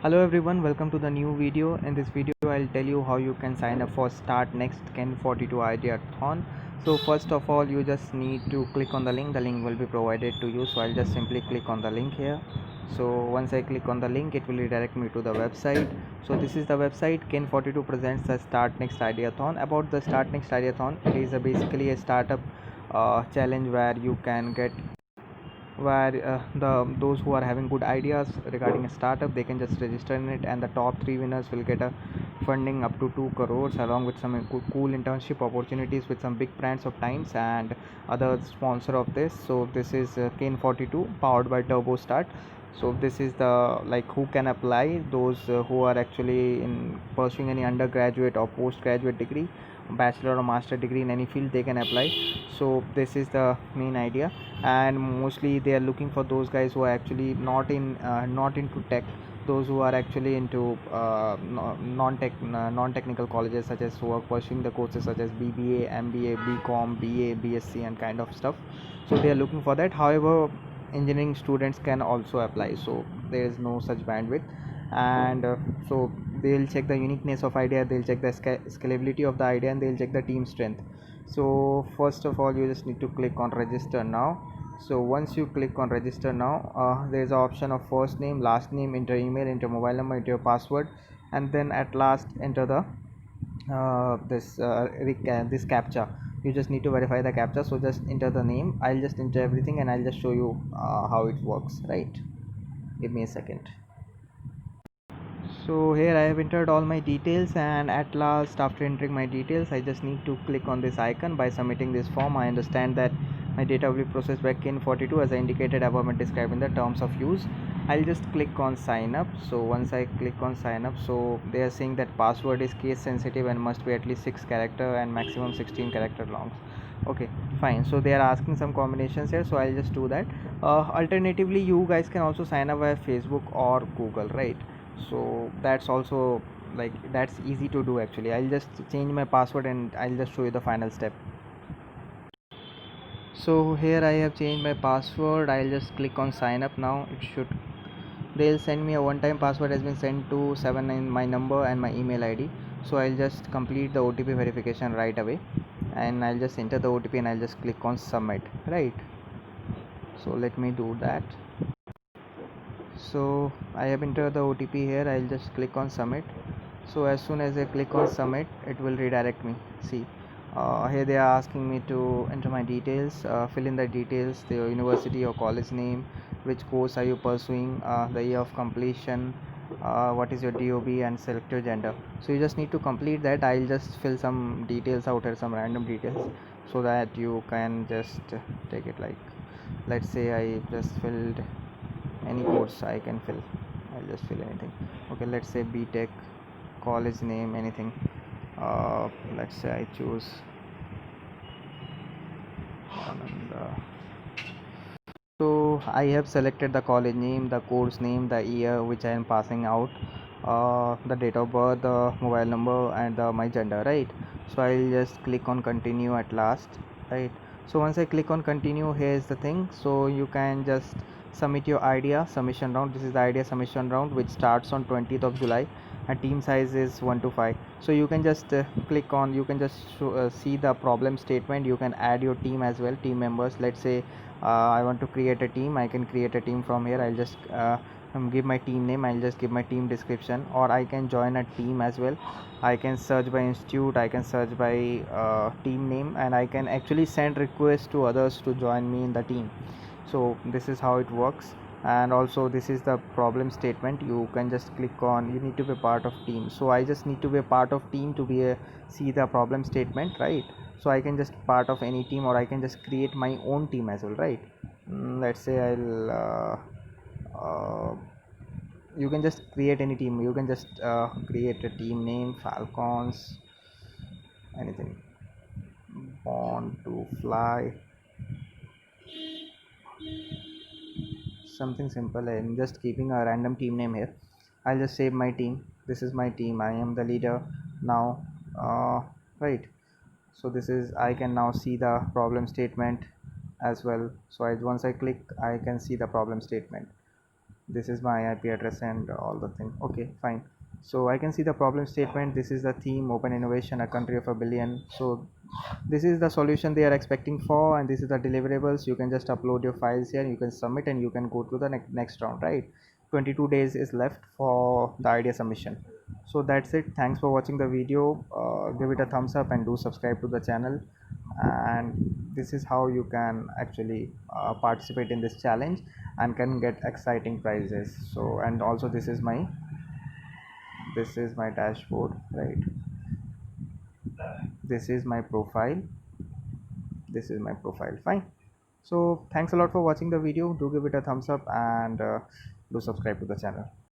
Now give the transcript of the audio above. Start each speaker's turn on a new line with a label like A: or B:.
A: Hello everyone, welcome to the new video. In this video I'll tell you how you can sign up for Start Next Ken 42 Ideathon. So first of all you just need to click on the link. The link will be provided to you, so I'll just simply click on the link here. So once I click on the link, it will redirect me to the website. So this is the website. Ken 42 presents the Start Next Ideathon. About the Start Next Ideathon, it is basically a startup challenge where you can get where the those who are having good ideas regarding a startup, they can just register in it, and the top three winners will get a funding up to 2 crores along with some cool internship opportunities with some big brands of times and other sponsor of this. So this is Kane 42 powered by Turbo Start. So this is the like who can apply. Those who are actually in pursuing any undergraduate or postgraduate degree, bachelor or master degree in any field, they can apply. So this is the main idea, and mostly they are looking for those guys who are actually not into tech, those who are actually into non-technical colleges, such as who are pursuing the courses such as BBA, MBA, BCom, BA, BSc and kind of stuff. So they are looking for that. However, engineering students can also apply, so there is no such bandwidth. And so they'll check the uniqueness of idea, they'll check the scalability of the idea, and they'll check the team strength. So first of all you just need to click on register now. So once you click on register now, there is an option of first name, last name, enter email, enter mobile number, enter your password, and then at last enter the this captcha. You just need to verify the captcha, so just enter the name. I'll just enter everything and I'll just show you how it works, right? Give me a second. So here I have entered all my details, and at last, after entering my details, I just need to click on this icon. By submitting this form, I understand that my data will be processed by Kin 42 as I indicated above and described in the terms of use. I'll just click on sign up. So once I click on sign up, so they are saying that password is case sensitive and must be at least 6 character and maximum 16 character long. Okay, fine. So they are asking some combinations here, so I'll just do that. Alternatively, you guys can also sign up via Facebook or Google, right? So that's also like that's easy to do. Actually, I'll just change my password and I'll just show you the final step. So here I have changed my password. I'll just click on sign up now. It should They'll send me a one-time password has been sent to 79 my number and my email ID. So I'll just complete the OTP verification right away, and I'll just enter the OTP and I'll just click on submit, right? So let me do that. So I have entered the OTP here. I'll just click on submit. So as soon as I click on submit, it will redirect me. See, here they are asking me to enter my details, fill in the details, the university or college name, which course are you pursuing, the year of completion, what is your DOB, and select your gender. So you just need to complete that. I'll just fill some details out here, some random details, so that you can just take it. Like, let's say I just filled any course I can fill. I'll just fill anything. Okay, let's say BTech, college name, anything. Let's say I choose Ananda. So I have selected the college name, the course name, the year which I am passing out, the date of birth, the mobile number, and my gender, right? So I'll just click on continue at last, right? So once I click on continue, here's the thing. So you can just submit your idea submission round. This is the idea submission round, which starts on 20th of July, and team size is 1 to 5. So you can just you can just see the problem statement. You can add your team as well, team members. Let's say I want to create a team. I can create a team from here. I'll just give my team name. I'll just give my team description, or I can join a team as well. I can search by institute, I can search by team name, and I can actually send requests to others to join me in the team. So this is how it works. And also this is the problem statement. You can just click on, you need to be part of team. So I just need to be a part of team to be a see the problem statement, right? So I can just part of any team, or I can just create my own team as well, right? Let's say I'll you can just create any team. You can just create a team name, Falcons, anything, Born to Fly, something simple. I'm just keeping a random team name here. I'll just save my team. This is my team. I am the leader now, right? So this is, I can now see the problem statement as well. So once I click, I can see the problem statement. this is my IP address and all the thing. Okay, fine. So I can see the problem statement. This is the theme, open innovation, a country of a billion. So this is the solution they are expecting for, and this is the deliverables. You can just upload your files here, you can submit, and you can go to the next round, right? 22 days is left for the idea submission. So that's it. Thanks for watching the video. Give it a thumbs up and do subscribe to the channel. And this is how you can actually participate in this challenge and can get exciting prizes. So, and also this is my dashboard, right? This is my profile. This is my profile. Fine. So thanks a lot for watching the video. Do give it a thumbs up and do subscribe to the channel.